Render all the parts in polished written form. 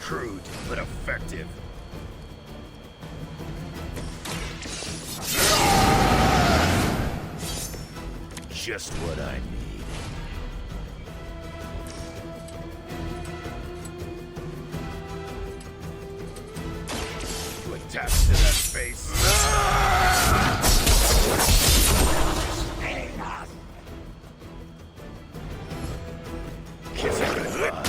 Crude, but effective. Just what I need. Quick taps to that face. Kiss it goodbye.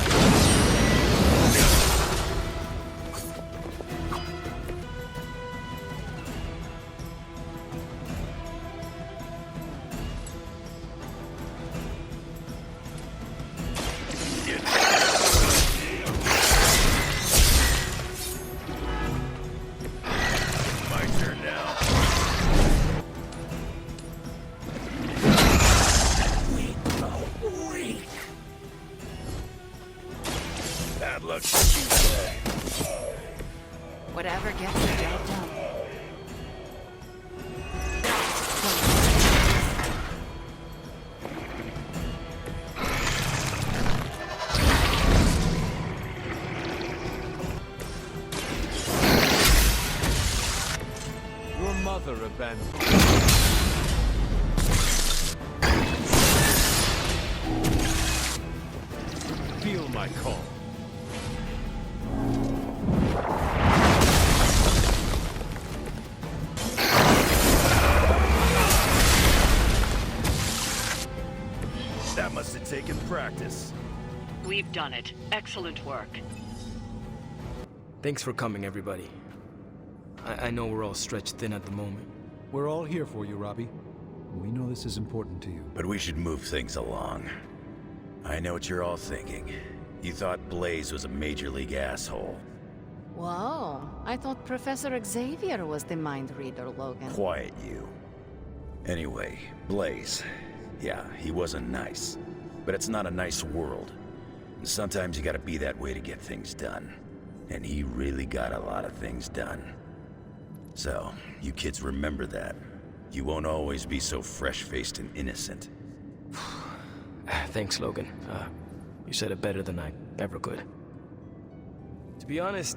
Whatever gets the job done. Your mother abandoned you. Feel my call. That must have taken practice. We've done it. Excellent work. Thanks for coming, everybody. I know we're all stretched thin at the moment. We're all here for you, Robbie. We know this is important to you. But we should move things along. I know what you're all thinking. You thought Blaze was a major league asshole. Whoa, I thought Professor Xavier was the mind reader, Logan. Quiet you. Anyway, Blaze. Yeah, he wasn't nice. But it's not a nice world. And sometimes you gotta be that way to get things done. And he really got a lot of things done. So, you kids remember that. You won't always be so fresh-faced and innocent. Thanks, Logan. You said it better than I ever could. To be honest,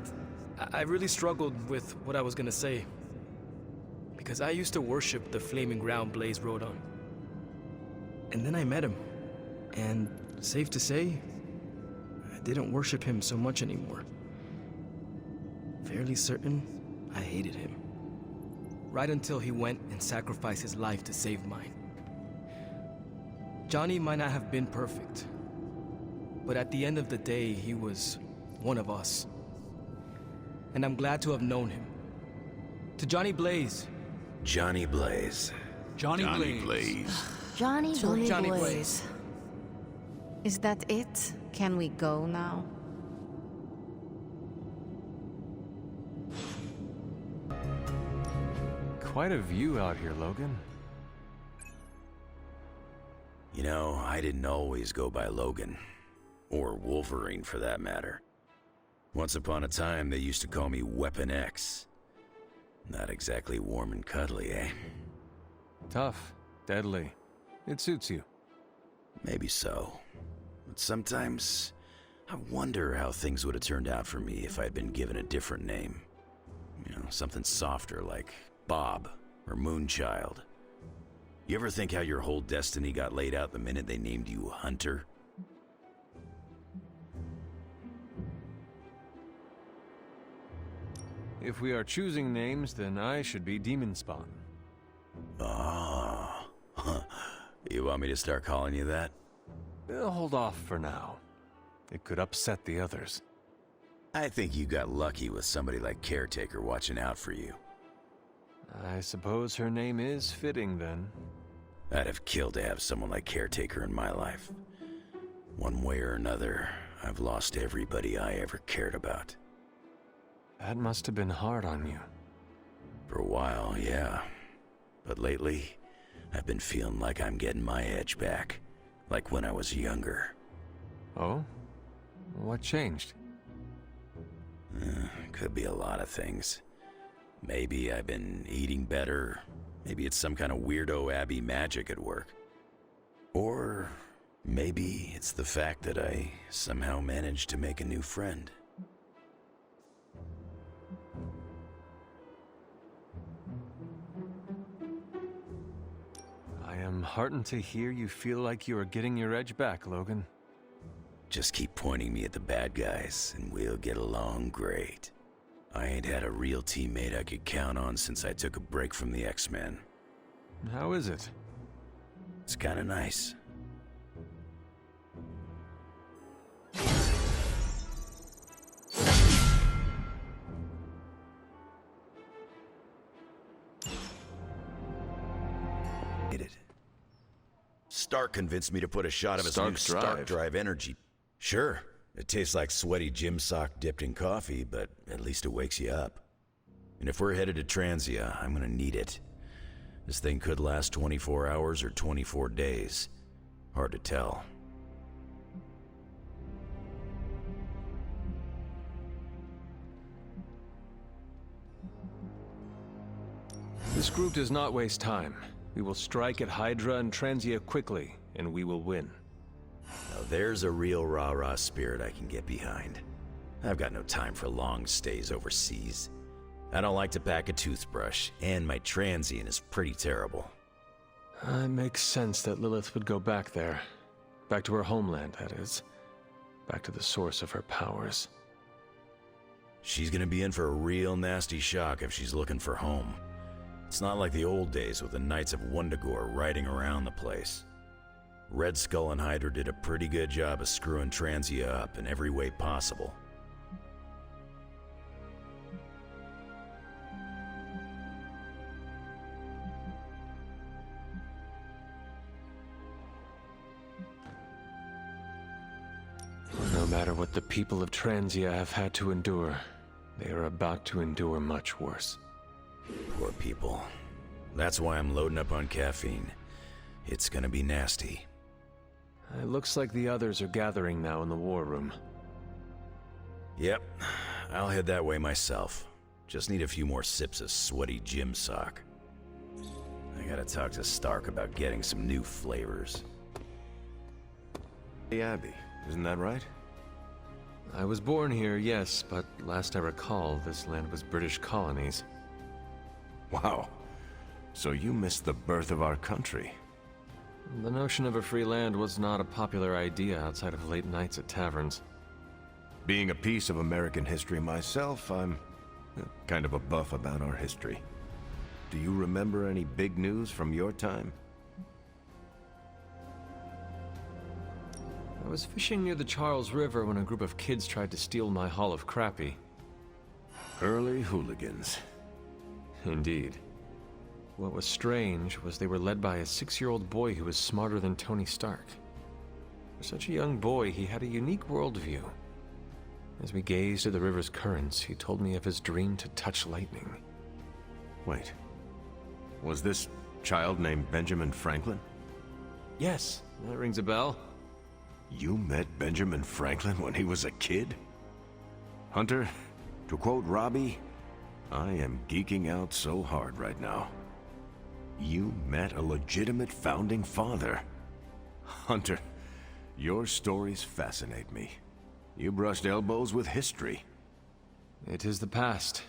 I really struggled with what I was gonna say. Because I used to worship the flaming ground Blaze rode on. And then I met him. And safe to say, I didn't worship him so much anymore. Fairly certain I hated him. Right until he went and sacrificed his life to save mine. Johnny might not have been perfect, but at the end of the day, he was one of us. And I'm glad to have known him. To Johnny Blaze. Johnny Blaze. Johnny Blaze. Johnny Blaze. Johnny Blaze. Is that it? Can we go now? Quite a view out here, Logan. You know, I didn't always go by Logan. Or Wolverine, for that matter. Once upon a time, they used to call me Weapon X. Not exactly warm and cuddly, eh? Tough, deadly. It suits you. Maybe so. But sometimes, I wonder how things would have turned out for me if I'd been given a different name. You know, something softer like Bob or Moonchild. You ever think how your whole destiny got laid out the minute they named you Hunter? If we are choosing names, then I should be Demon Spawn. Ah. You want me to start calling you that? Hold off for now. It could upset the others. I think you got lucky with somebody like Caretaker watching out for you. I suppose her name is fitting, then. I'd have killed to have someone like Caretaker in my life. One way or another, I've lost everybody I ever cared about. That must have been hard on you. For a while, yeah. But lately, I've been feeling like I'm getting my edge back. Like when I was younger. Oh? What changed? Could be a lot of things. Maybe I've been eating better. Maybe it's some kind of weirdo Abby magic at work. Or maybe it's the fact that I somehow managed to make a new friend. am heartened to hear you feel like you are getting your edge back, Logan. Just keep pointing me at the bad guys, and we'll get along great. I ain't had a real teammate I could count on since I took a break from the X-Men. How is it? It's kinda nice. Stark convinced me to put a shot of his new Stark Drive energy. Sure, it tastes like sweaty gym sock dipped in coffee, but at least it wakes you up. And if we're headed to Transia, I'm gonna need it. This thing could last 24 hours or 24 days. Hard to tell. This group does not waste time. We will strike at Hydra and Transia quickly, and we will win. Now there's a real rah-rah spirit I can get behind. I've got no time for long stays overseas. I don't like to pack a toothbrush, and my transient is pretty terrible. It makes sense that Lilith would go back there. Back to her homeland, that is. Back to the source of her powers. She's gonna be in for a real nasty shock if she's looking for home. It's not like the old days with the Knights of Wundagore riding around the place. Red Skull and Hydra did a pretty good job of screwing Transia up in every way possible. No matter what the people of Transia have had to endure, they are about to endure much worse. Poor people. That's why I'm loading up on caffeine. It's gonna be nasty. It looks like the others are gathering now in the war room. Yep, I'll head that way myself. Just need a few more sips of sweaty gym sock. I gotta talk to Stark about getting some new flavors. The Abbey, isn't that right? I was born here, yes, but last I recall, this land was British colonies. Wow. So you missed the birth of our country. The notion of a free land was not a popular idea outside of late nights at taverns. Being a piece of American history myself, I'm kind of a buff about our history. Do you remember any big news from your time? I was fishing near the Charles River when a group of kids tried to steal my haul of crappie. Early hooligans. Indeed. What was strange was they were led by a 6-year-old boy who was smarter than Tony Stark. For such a young boy, he had a unique worldview. As we gazed at the river's currents, he told me of his dream to touch lightning. Wait. Was this child named Benjamin Franklin? Yes, that rings a bell. You met Benjamin Franklin when he was a kid? Hunter, to quote Robbie, I am geeking out so hard right now. You met a legitimate founding father. Hunter, your stories fascinate me. You brushed elbows with history. It is the past.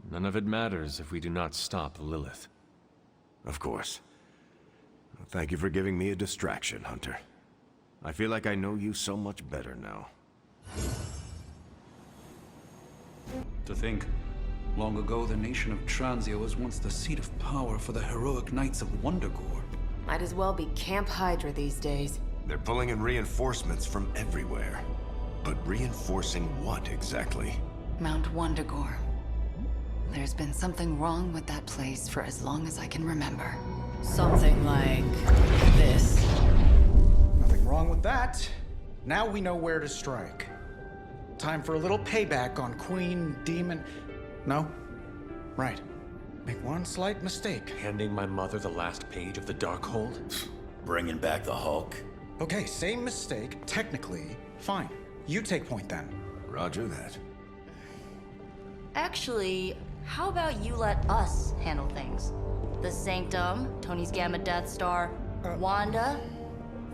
None of it matters if we do not stop Lilith. Of course. Thank you for giving me a distraction, Hunter. I feel like I know you so much better now. To think, long ago the nation of Transia was once the seat of power for the heroic Knights of Wundagore. Might as well be Camp Hydra these days. They're pulling in reinforcements from everywhere. But reinforcing what exactly? Mount Wundagore. There's been something wrong with that place for as long as I can remember. Something like this. Nothing wrong with that. Now we know where to strike. Time for a little payback on Queen, Demon... No? Right. Make one slight mistake. Handing my mother the last page of the Darkhold? Bringing back the Hulk? Okay, same mistake. Technically, fine. You take point then. Roger that. Actually, how about you let us handle things? The Sanctum, Tony's Gamma Death Star, Wanda.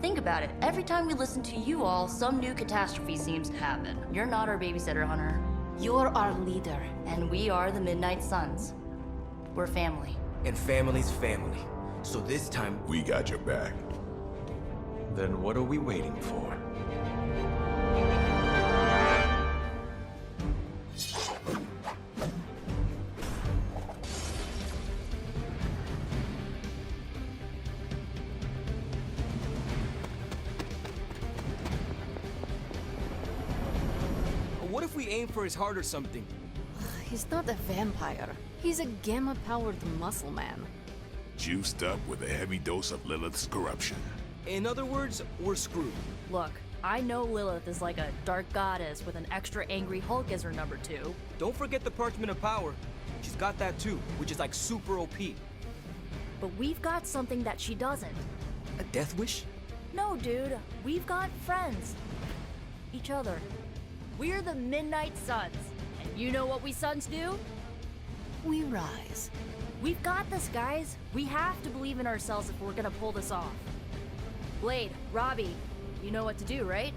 Think about it. Every time we listen to you all, some new catastrophe seems to happen. You're not our babysitter, Hunter. You're our leader. And we are the Midnight Suns. We're family. And family's family. So this time, We got your back. Then what are we waiting for? what if we aim for his heart or something? He's not a vampire. He's a gamma-powered muscle man. Juiced up with a heavy dose of Lilith's corruption. In other words, we're screwed. Look, I know Lilith is like a dark goddess with an extra angry Hulk as her number 2. Don't forget the Parchment of Power. She's got that too, which is like super OP. But we've got something that she doesn't. A death wish? No, dude. We've got friends. Each other. We're the Midnight Suns. And you know what we Suns do? We rise. We've got this, guys. We have to believe in ourselves if we're gonna pull this off. Blade, Robbie, you know what to do, right?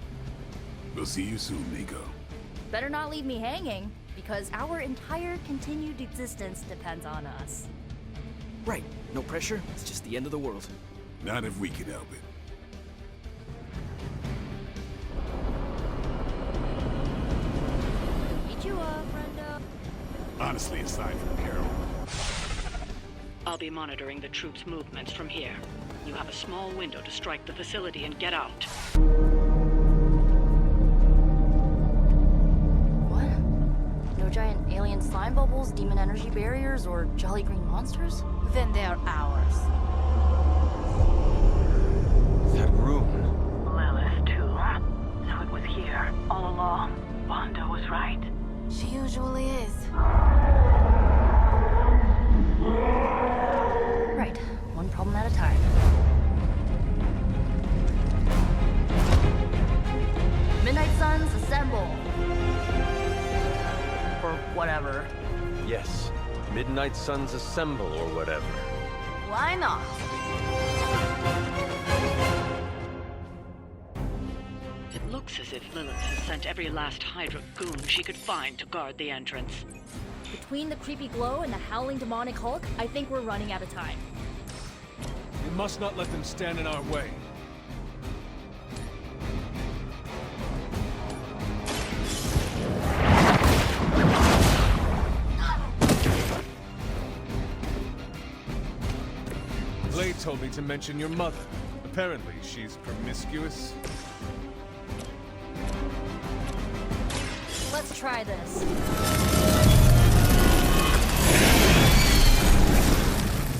We'll see you soon, Nico. Better not leave me hanging, because our entire continued existence depends on us. Right. No pressure. It's just the end of the world. Not if we can help it. Meet you up, Brenda. Honestly, aside from Carol, I'll be monitoring the troops' movements from here. You have a small window to strike the facility and get out. What? No giant alien slime bubbles, demon energy barriers, or jolly green monsters? Then they're ours. That room. Lilith, too. So it was here, all along. Wanda was right. She usually is. Right. One problem at a time. Midnight Suns, assemble! Or whatever. Yes. Midnight Suns assemble or whatever. Why not? It looks as if Lilith has sent every last Hydra goon she could find to guard the entrance. Between the creepy glow and the howling demonic Hulk, I think we're running out of time. We must not let them stand in our way. Blade told me to mention your mother. Apparently, she's promiscuous. Let's try this.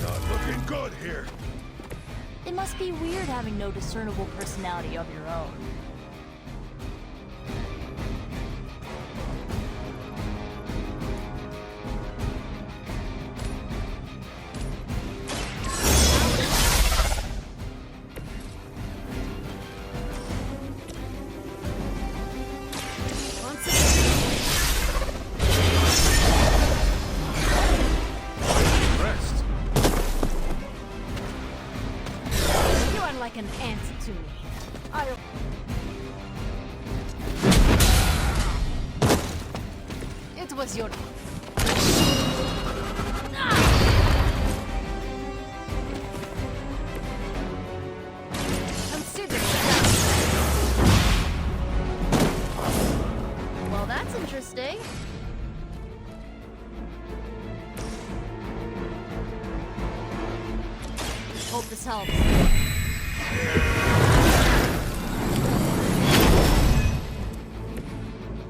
not looking good here. It must be weird having no discernible personality of your own. An ant to me. It was your... Consider that. Well, that's interesting. Hope this helps.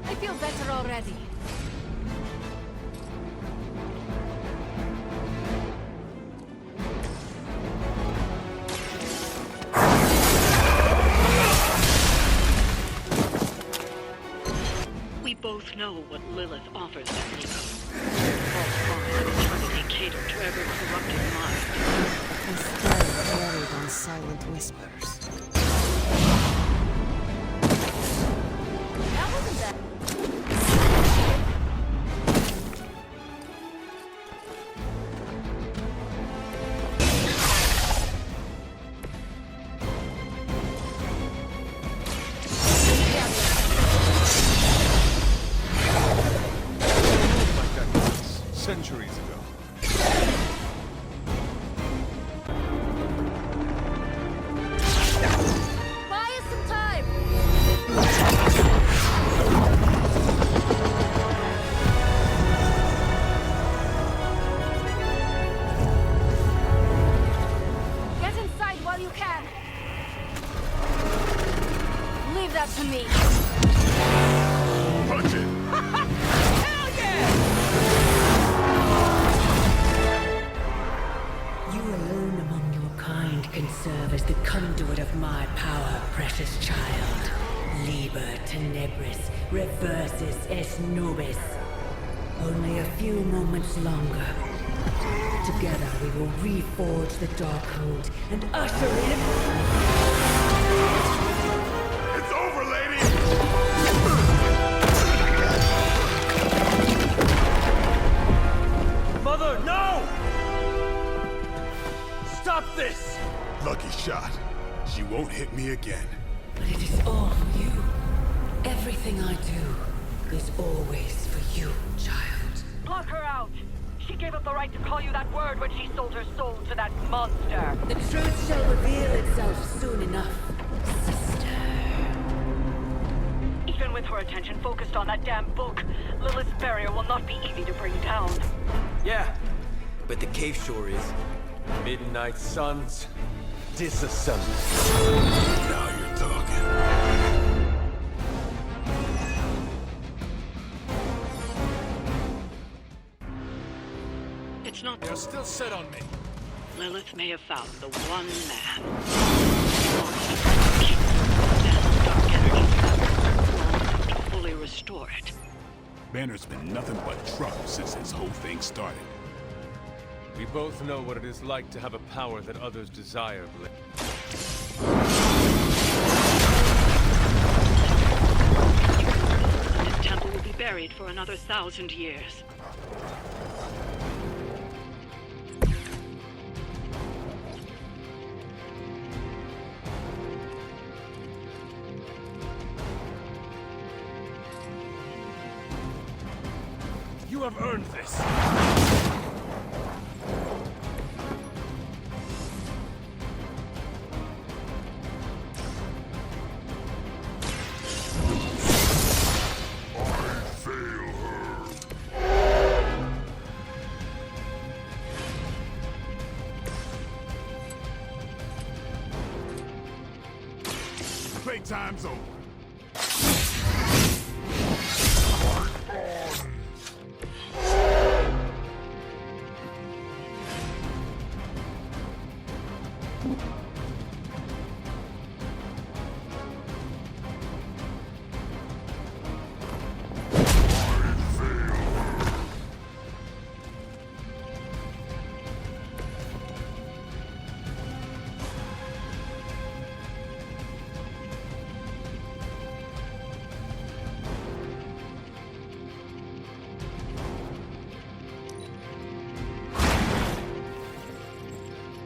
I feel better already. We both know what Lilith offers them, Nico. False bonds of eternity cater to every corrupted mind. Instead, buried on silent whispers. That wasn't bad. Like that once, centuries ago. while you can. Leave that to me. Punch it! Hell yeah! You alone among your kind can serve as the conduit of my power, precious child. Liber tenebris, reversus es nobis. Only a few moments longer. Together we will reforge the Darkhold and usher in... It's over, lady! Mother, no! Stop this! Lucky shot. She won't hit me again. But it is all for you. Everything I do is always for you, child. Block her out! She gave up the right to call you that word when she sold her soul to that monster. The truth shall reveal itself soon enough, sister. Even with her attention focused on that damn book, Lilith's barrier will not be easy to bring down. Yeah, but the cave shore is. Midnight suns, disassemble. Now you're talking. It's not... You're still set on me. Lilith may have found the one man. To fully restore it. Banner's been nothing but trouble since this whole thing started. We both know what it is like to have a power that others desire, Blake. This temple will be buried for another 1,000 years. You have earned this! Playtime's over.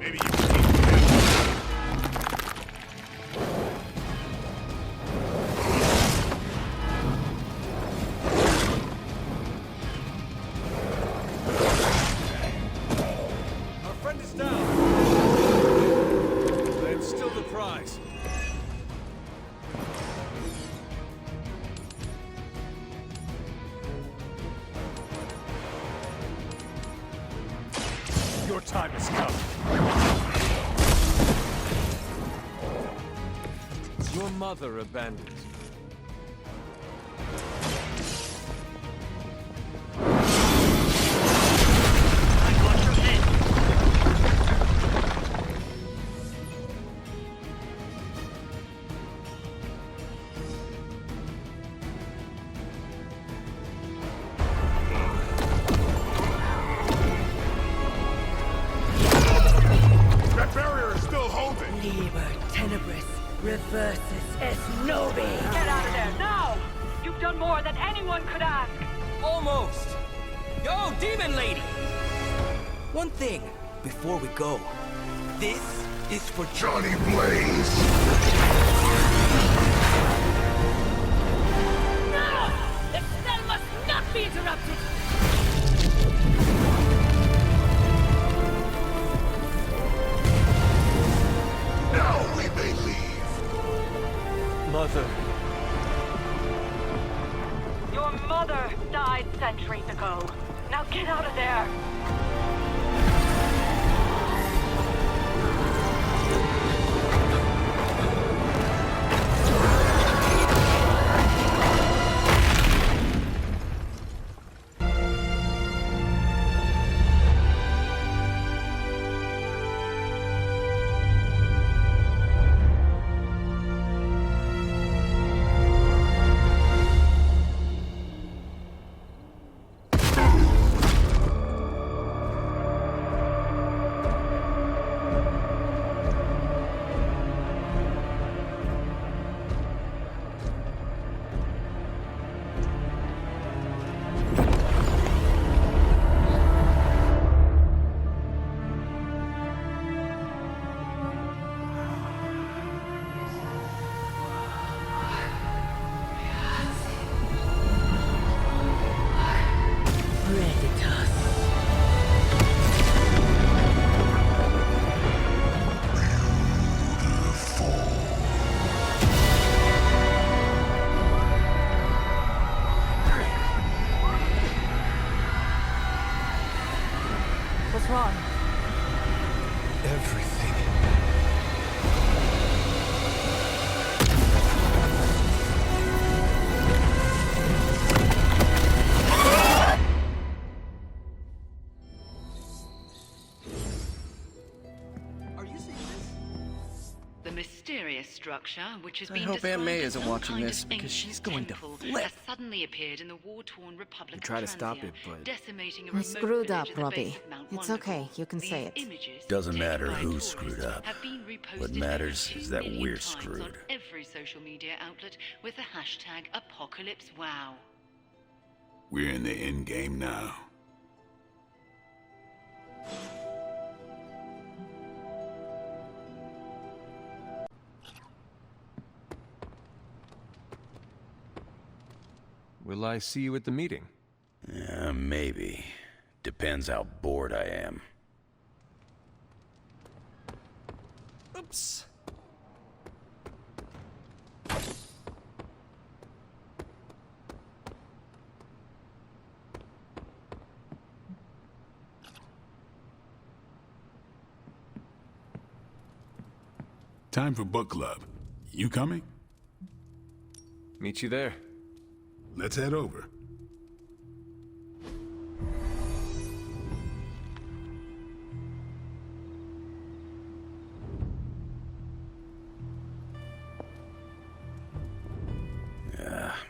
Maybe you can Our friend is down. Then still the prize. Your time has come. Your mother abandoned you. I want your head. That barrier is still holding. Liber tenebris, reversus es nobis. Get out of there, now! You've done more than anyone could ask. Almost! Yo, demon lady! One thing, before we go. This is for Johnny Blaze. No! The spell must not be interrupted! Now we may leave. Mother. Your mother died centuries ago. Now get out of there. mysterious structure which has I been hope described Aunt May as isn't some watching kind this, of because she's ancient going to temple flip. has suddenly appeared in the war-torn Republic We try to of stop Transia, it, but decimating a You remote screwed up, village at the Robbie. base of Mount It's Wonderful. okay, you can say These it. images, Doesn't taken matter by who tourists, screwed up. have been reposted What over matters 2 is that million we're times screwed. on every social media outlet with the hashtag #ApocalypseWow. We're in the end game now. Will I see you at the meeting? Maybe. Depends how bored I am. Oops. Time for book club. You coming? Meet you there. Let's head over.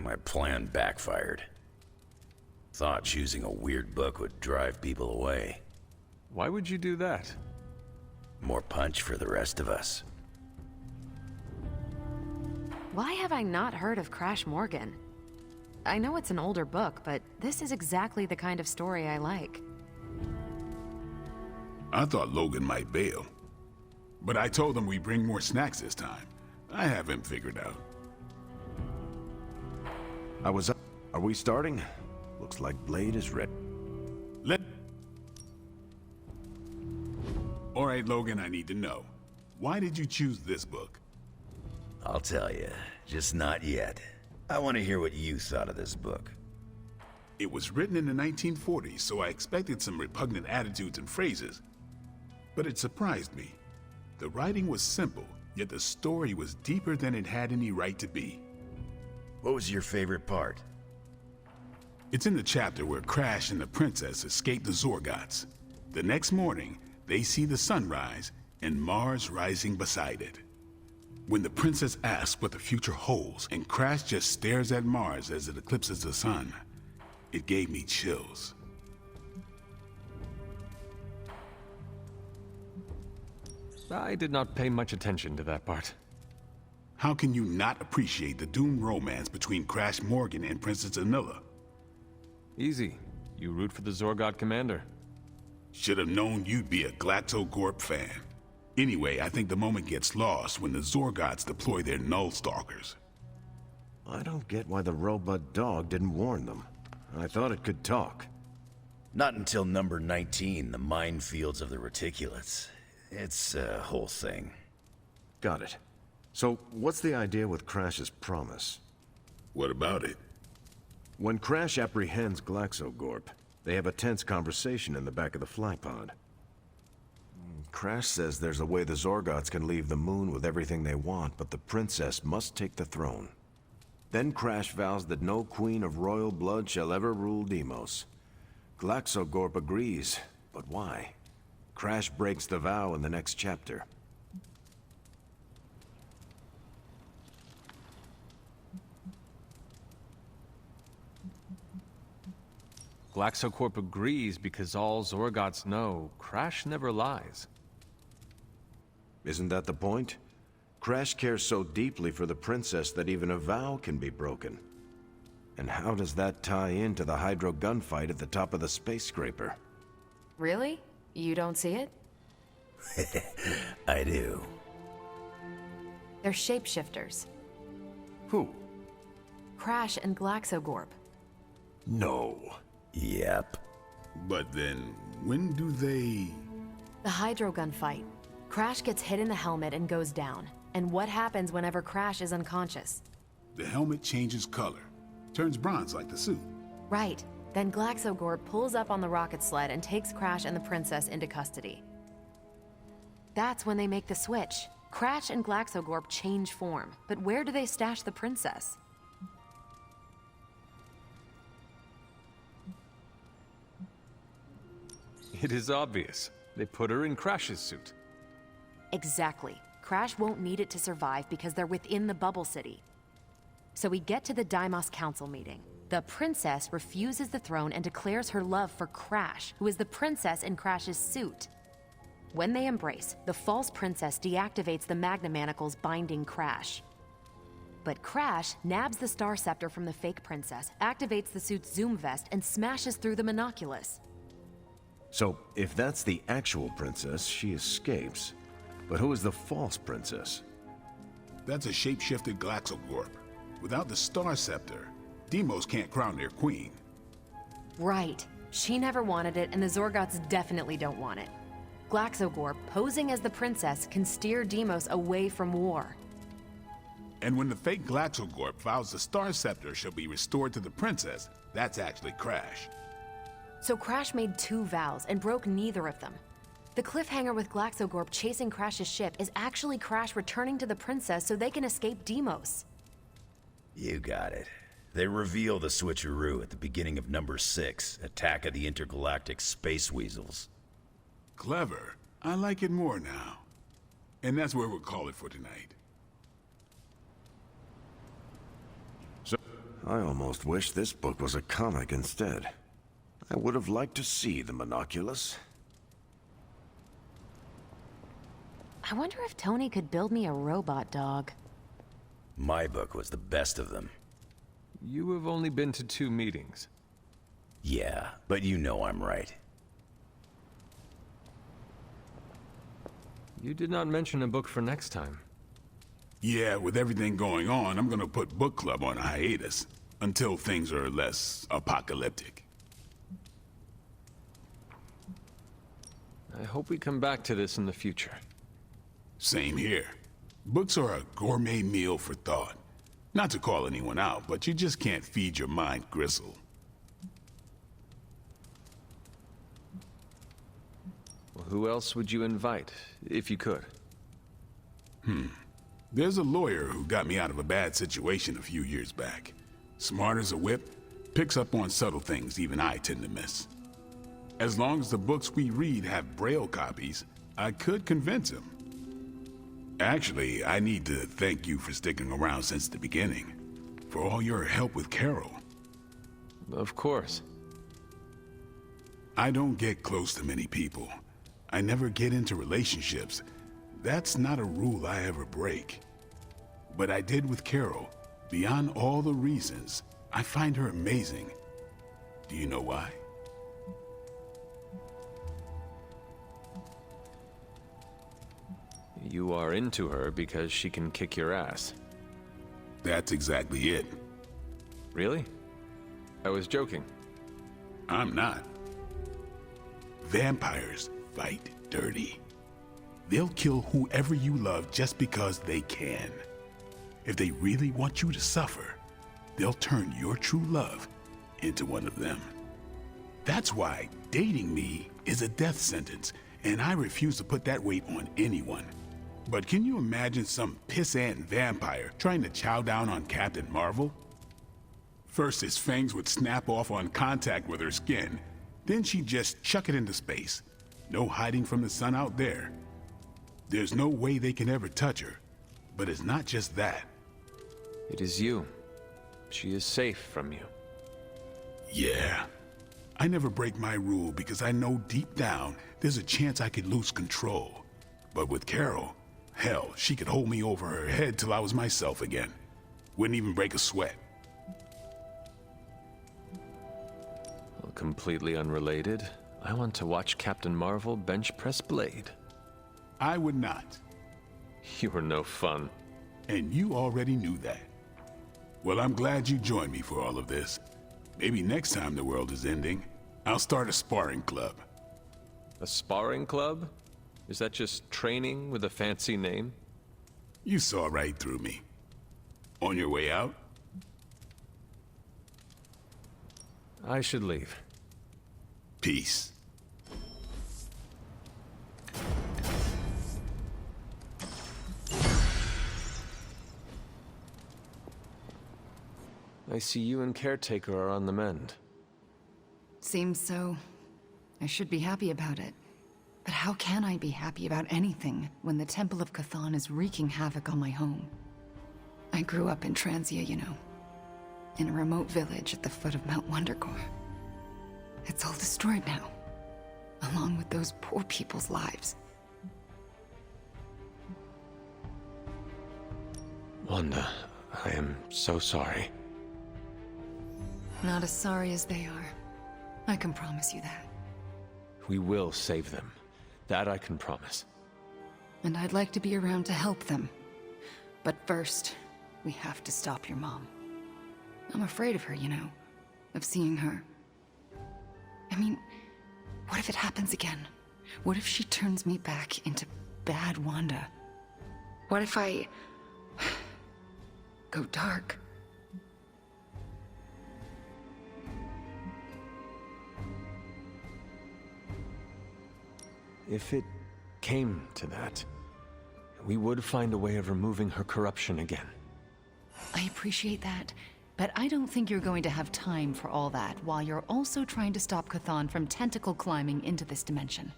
My plan backfired. Thought choosing a weird book would drive people away. Why would you do that? More punch for the rest of us. Why have I not heard of Crash Morgan? I know it's an older book, but this is exactly the kind of story I like. I thought Logan might bail. But I told him we bring more snacks this time. I have him figured out. Are we starting? Looks like Blade is ready. All right, Logan, I need to know. Why did you choose this book? I'll tell you, just not yet. I want to hear what you thought of this book. It was written in the 1940s, so I expected some repugnant attitudes and phrases. But it surprised me. The writing was simple, yet the story was deeper than it had any right to be. What was your favorite part? It's in the chapter where Crash and the princess escape the Zorgots. The next morning, they see the sunrise and Mars rising beside it. When the princess asks what the future holds and Crash just stares at Mars as it eclipses the sun, it gave me chills. I did not pay much attention to that part. How can you not appreciate the doomed romance between Crash Morgan and Princess Anilla? Easy. You root for the Zorgot commander. Should have known you'd be a Glaxogorp fan. Anyway, I think the moment gets lost when the Zorgots deploy their Null Stalkers. I don't get why the robot dog didn't warn them. I thought it could talk. Not until number 19, the minefields of the reticulates. It's a whole thing. Got it. So, what's the idea with Crash's promise? What about it? When Crash apprehends Glaxogorp, they have a tense conversation in the back of the flypod. Crash says there's a way the Zorgots can leave the moon with everything they want, but the princess must take the throne. Then Crash vows that no queen of royal blood shall ever rule Deimos. Glaxogorp agrees, but why? Crash breaks the vow in the next chapter. Glaxocorp agrees because all Zorgots know Crash never lies. Isn't that the point? Crash cares so deeply for the princess that even a vow can be broken. And how does that tie into the Hydro gunfight at the top of the space scraper? Really? You don't see it? I do. They're shapeshifters. Who? Crash and Glaxogorp. No. Yep. But then, when do they... The Hydro gunfight. Crash gets hit in the helmet and goes down. And what happens whenever Crash is unconscious? The helmet changes color. Turns bronze like the suit. Right. Then Glaxogorp pulls up on the rocket sled and takes Crash and the princess into custody. That's when they make the switch. Crash and Glaxogorp change form. But where do they stash the princess? It is obvious. They put her in Crash's suit. Exactly. Crash won't need it to survive because they're within the Bubble City. So we get to the Deimos Council meeting. The princess refuses the throne and declares her love for Crash, who is the princess in Crash's suit. When they embrace, the false princess deactivates the Magna Manacles binding Crash. But Crash nabs the Star Scepter from the fake princess, activates the suit's Zoom vest, and smashes through the Monoculus. So, if that's the actual princess, she escapes. But who is the false princess? That's a shape-shifted Glaxogorp. Without the Star Scepter, Deimos can't crown their queen. Right. She never wanted it, and the Zorgots definitely don't want it. Glaxogorp, posing as the princess, can steer Deimos away from war. And when the fake Glaxogorp vows the Star Scepter shall be restored to the princess, that's actually Crash. So Crash made 2 vows and broke neither of them. The cliffhanger with Glaxogorp chasing Crash's ship is actually Crash returning to the princess so they can escape Deimos. You got it. They reveal the switcheroo at the beginning of number 6, Attack of the Intergalactic Space Weasels. Clever. I like it more now. And that's where we'll call it for tonight. So, I almost wish this book was a comic instead. I would have liked to see the Monoculus. I wonder if Tony could build me a robot dog. My book was the best of them. You have only been to 2 meetings. Yeah, but you know I'm right. You did not mention a book for next time. Yeah, with everything going on, I'm gonna put book club on a hiatus until things are less apocalyptic. I hope we come back to this in the future. Same here. Books are a gourmet meal for thought. Not to call anyone out, but you just can't feed your mind gristle. Well, who else would you invite, if you could? There's a lawyer who got me out of a bad situation a few years back. Smart as a whip, picks up on subtle things even I tend to miss. As long as the books we read have Braille copies, I could convince him. Actually, I need to thank you for sticking around since the beginning. For all your help with Carol. Of course. I don't get close to many people. I never get into relationships. That's not a rule I ever break. But I did with Carol. Beyond all the reasons, I find her amazing. Do you know why? You are into her because she can kick your ass. That's exactly it. Really? I was joking. I'm not. Vampires fight dirty. They'll kill whoever you love just because they can. If they really want you to suffer, they'll turn your true love into one of them. That's why dating me is a death sentence, and I refuse to put that weight on anyone. But can you imagine some pissant vampire trying to chow down on Captain Marvel? First, his fangs would snap off on contact with her skin. Then she'd just chuck it into space. No hiding from the sun out there. There's no way they can ever touch her. But it's not just that. It is you. She is safe from you. Yeah. I never break my rule because I know deep down there's a chance I could lose control. But with Carol, hell, she could hold me over her head till I was myself again. Wouldn't even break a sweat. Well, completely unrelated, I want to watch Captain Marvel bench press Blade. I would not. You were no fun. And you already knew that. Well, I'm glad you joined me for all of this. Maybe next time the world is ending, I'll start a sparring club. A sparring club? Is that just training with a fancy name? You saw right through me. On your way out? I should leave. Peace. I see you and Caretaker are on the mend. Seems so. I should be happy about it. But how can I be happy about anything when the Temple of Cthon is wreaking havoc on my home? I grew up in Transia, you know. In a remote village at the foot of Mount Wondergore. It's all destroyed now. Along with those poor people's lives. Wanda, I am so sorry. Not as sorry as they are. I can promise you that. We will save them. That I can promise. And I'd like to be around to help them. But first, we have to stop your mom. I'm afraid of her, you know. Of seeing her. I mean, what if it happens again? What if she turns me back into bad Wanda? What if I... go dark? If it came to that, we would find a way of removing her corruption again. I appreciate that, but I don't think you're going to have time for all that while you're also trying to stop Cthon from tentacle climbing into this dimension.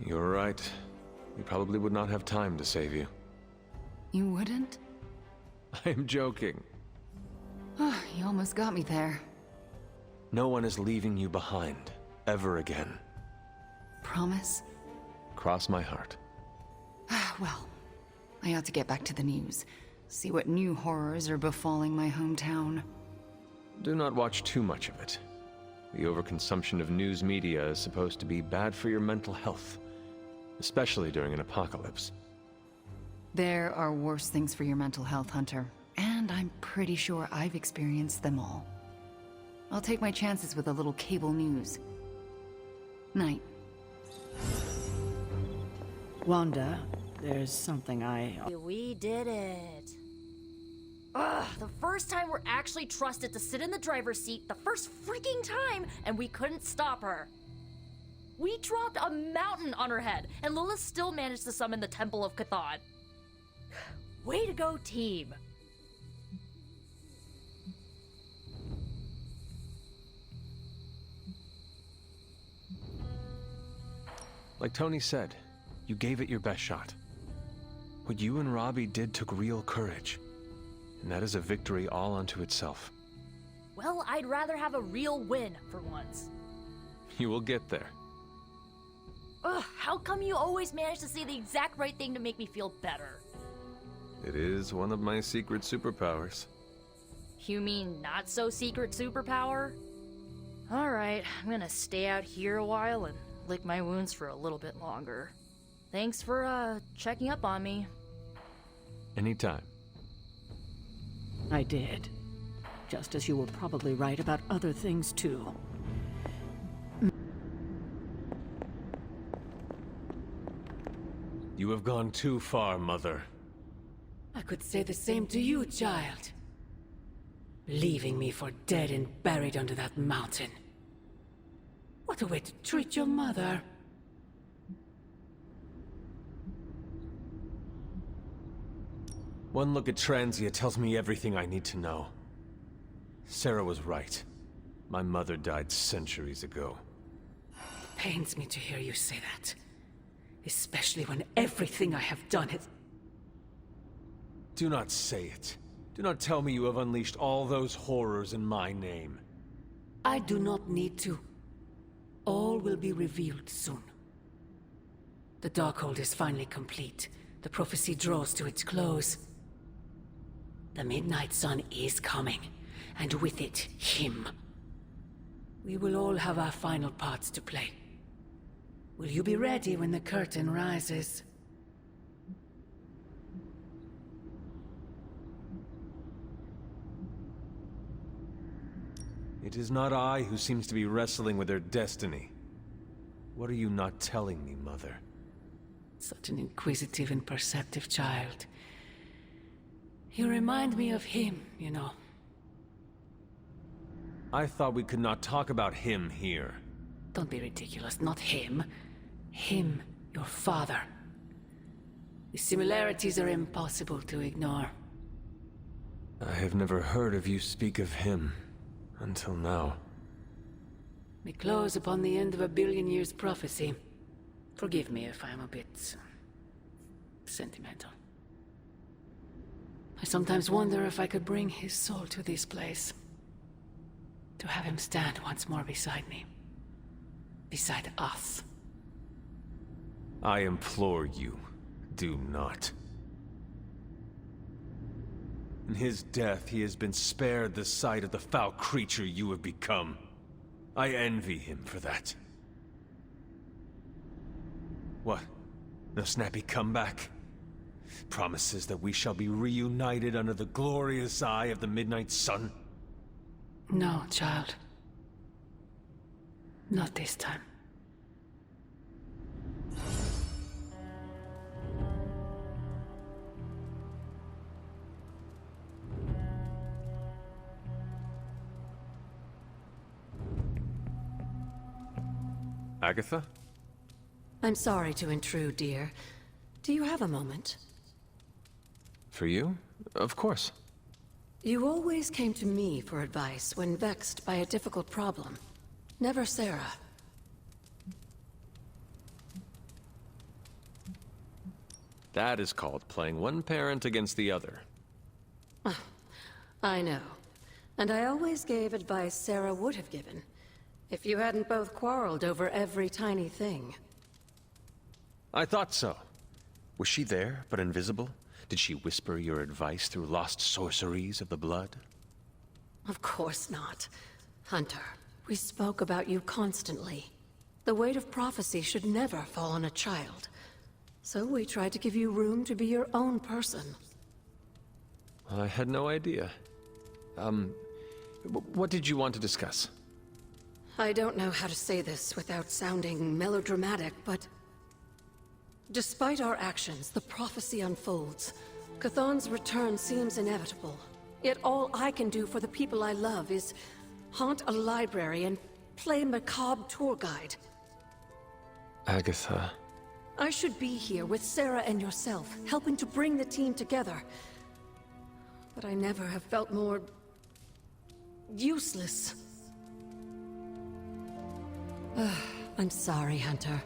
You're right. We probably would not have time to save you. You wouldn't? I am joking. You almost got me there. No one is leaving you behind, ever again. Promise? Cross my heart. Well, I ought to get back to the news. See what new horrors are befalling my hometown. Do not watch too much of it. The overconsumption of news media is supposed to be bad for your mental health, especially during an apocalypse. There are worse things for your mental health, Hunter. And I'm pretty sure I've experienced them all. I'll take my chances with a little cable news. Night. Wanda, there's something We did it. Ugh, the first time we're actually trusted to sit in the driver's seat, the first freaking time, and we couldn't stop her. We dropped a mountain on her head, and Lilith still managed to summon the Temple of Cthon. Way to go, team. Like Tony said, you gave it your best shot. What you and Robbie did took real courage. And that is a victory all unto itself. Well, I'd rather have a real win for once. You will get there. Ugh, how come you always manage to say the exact right thing to make me feel better? It is one of my secret superpowers. You mean not so secret superpower? Alright, I'm gonna stay out here a while and lick my wounds for a little bit longer. Thanks for, checking up on me. Anytime. I did. Just as you were probably right about other things, too. You have gone too far, Mother. I could say the same to you, child. Leaving me for dead and buried under that mountain. What a way to treat your mother. One look at Transia tells me everything I need to know. Sarah was right. My mother died centuries ago. Pains me to hear you say that. Especially when everything I have done has... Do not say it. Do not tell me you have unleashed all those horrors in my name. I do not need to. All will be revealed soon. The Darkhold is finally complete. The prophecy draws to its close. The Midnight Sun is coming, and with it, him. We will all have our final parts to play. Will you be ready when the curtain rises? It is not I who seems to be wrestling with their destiny. What are you not telling me, Mother? Such an inquisitive and perceptive child. You remind me of him, you know. I thought we could not talk about him here. Don't be ridiculous, not him. Him, your father. The similarities are impossible to ignore. I have never heard of you speak of him, until now. We close upon the end of a billion years prophecy. Forgive me if I'm a bit sentimental. I sometimes wonder if I could bring his soul to this place. To have him stand once more beside me. Beside us. I implore you, do not. In his death, he has been spared the sight of the foul creature you have become. I envy him for that. What? No snappy comeback? Promises that we shall be reunited under the glorious eye of the Midnight Sun? No, child. Not this time. Agatha? I'm sorry to intrude, dear. Do you have a moment? For you? Of course. You always came to me for advice when vexed by a difficult problem. Never Sarah. That is called playing one parent against the other. I know. And I always gave advice Sarah would have given, if you hadn't both quarreled over every tiny thing. I thought so. Was she there, but invisible? Did she whisper your advice through lost sorceries of the blood? Of course not. Hunter, we spoke about you constantly. The weight of prophecy should never fall on a child. So we tried to give you room to be your own person. I had no idea. What did you want to discuss? I don't know how to say this without sounding melodramatic, but... despite our actions, the prophecy unfolds. Chthon's return seems inevitable. Yet all I can do for the people I love is haunt a library and play macabre tour guide. Agatha... I should be here with Sarah and yourself, helping to bring the team together. But I never have felt more... useless. I'm sorry, Hunter.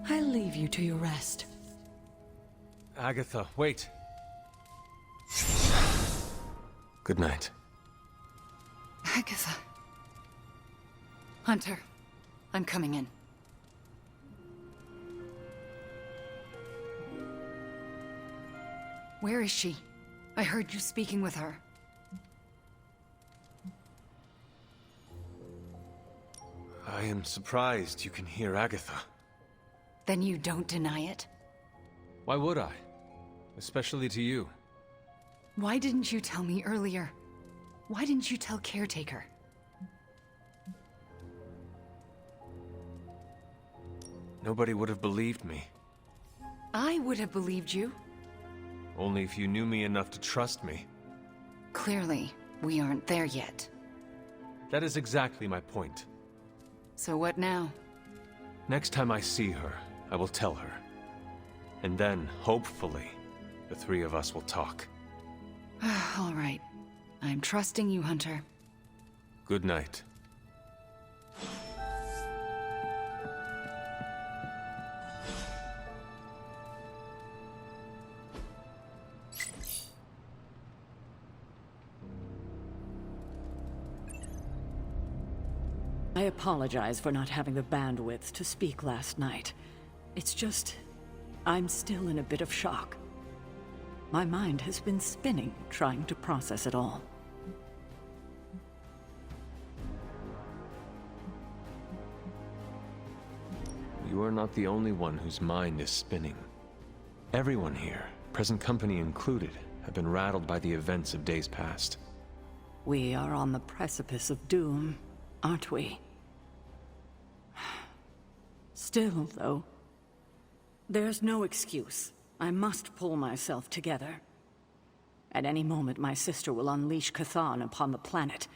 I'll leave you to your rest. Agatha, wait. Good night. Agatha. Hunter, I'm coming in. Where is she? I heard you speaking with her. I am surprised you can hear Agatha. Then you don't deny it? Why would I? Especially to you. Why didn't you tell me earlier? Why didn't you tell Caretaker? Nobody would have believed me. I would have believed you. Only if you knew me enough to trust me. Clearly, we aren't there yet. That is exactly my point. So what now? Next time I see her, I will tell her. And then, hopefully, the three of us will talk. All right. I'm trusting you, Hunter. Good night. I apologize for not having the bandwidth to speak last night. It's just... I'm still in a bit of shock. My mind has been spinning, trying to process it all. You are not the only one whose mind is spinning. Everyone here, present company included, have been rattled by the events of days past. We are on the precipice of doom, aren't we? Still, though, there's no excuse. I must pull myself together. At any moment, my sister will unleash Chthon upon the planet.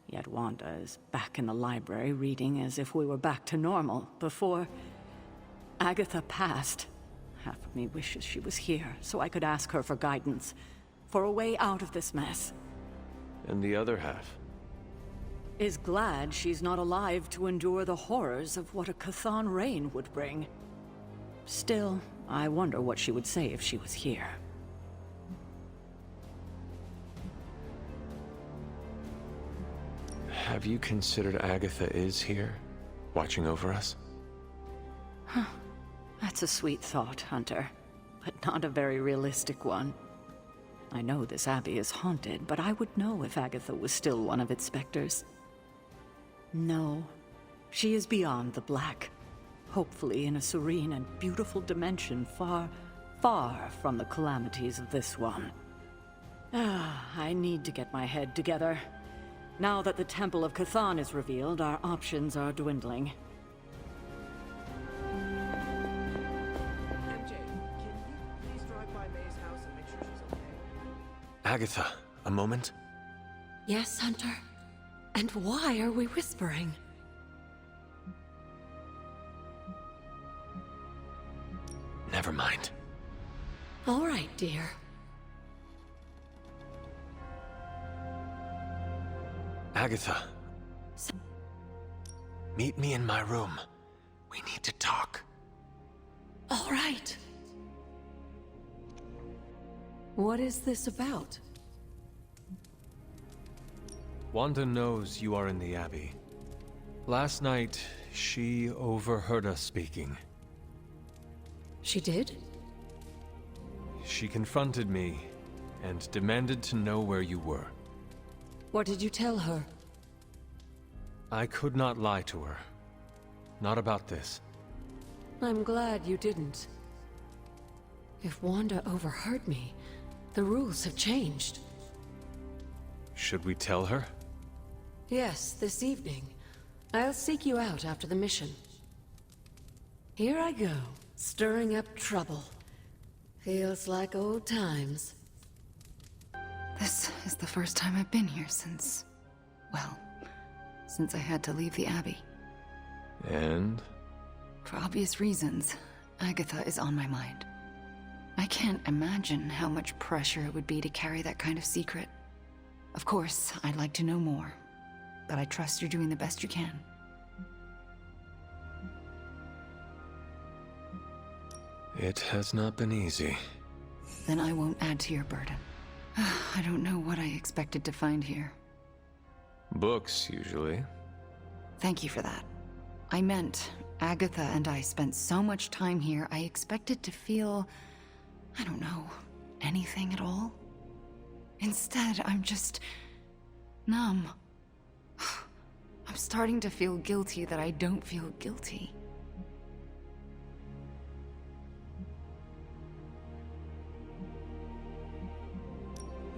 Yet Wanda is back in the library reading as if we were back to normal before Agatha passed. Half of me wishes she was here so I could ask her for guidance, for a way out of this mess. And the other half? Is glad she's not alive to endure the horrors of what a Chthon reign would bring. Still, I wonder what she would say if she was here. Have you considered Agatha is here, watching over us? Huh. That's a sweet thought, Hunter, but not a very realistic one. I know this abbey is haunted, but I would know if Agatha was still one of its specters. No, she is beyond the black, hopefully in a serene and beautiful dimension far, far from the calamities of this one. I need to get my head together. Now that the Temple of Cthon is revealed, our options are dwindling. MJ, can you please drive by May's house and make sure she's okay? Agatha, a moment? Yes, Hunter? And why are we whispering? Never mind. All right, dear. Agatha. Meet me in my room. We need to talk. All right. What is this about? Wanda knows you are in the Abbey. Last night, she overheard us speaking. She did? She confronted me and demanded to know where you were. What did you tell her? I could not lie to her. Not about this. I'm glad you didn't. If Wanda overheard me, the rules have changed. Should we tell her? Yes, this evening. I'll seek you out after the mission. Here I go, stirring up trouble. Feels like old times. This is the first time I've been here since... well, since I had to leave the Abbey. And? For obvious reasons, Agatha is on my mind. I can't imagine how much pressure it would be to carry that kind of secret. Of course, I'd like to know more, but I trust you're doing the best you can. It has not been easy. Then I won't add to your burden. I don't know what I expected to find here. Books, usually. Thank you for that. I meant, Agatha and I spent so much time here, I expected to feel... I don't know, anything at all? Instead, I'm just... numb. I'm starting to feel guilty that I don't feel guilty.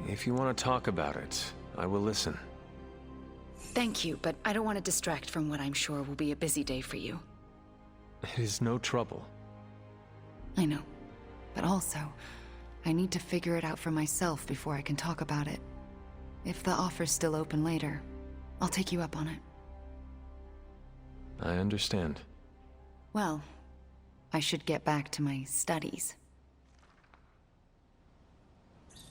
If you want to talk about it, I will listen. Thank you, but I don't want to distract from what I'm sure will be a busy day for you. It is no trouble. I know. But also, I need to figure it out for myself before I can talk about it. If the offer's still open later, I'll take you up on it. I understand. Well, I should get back to my studies.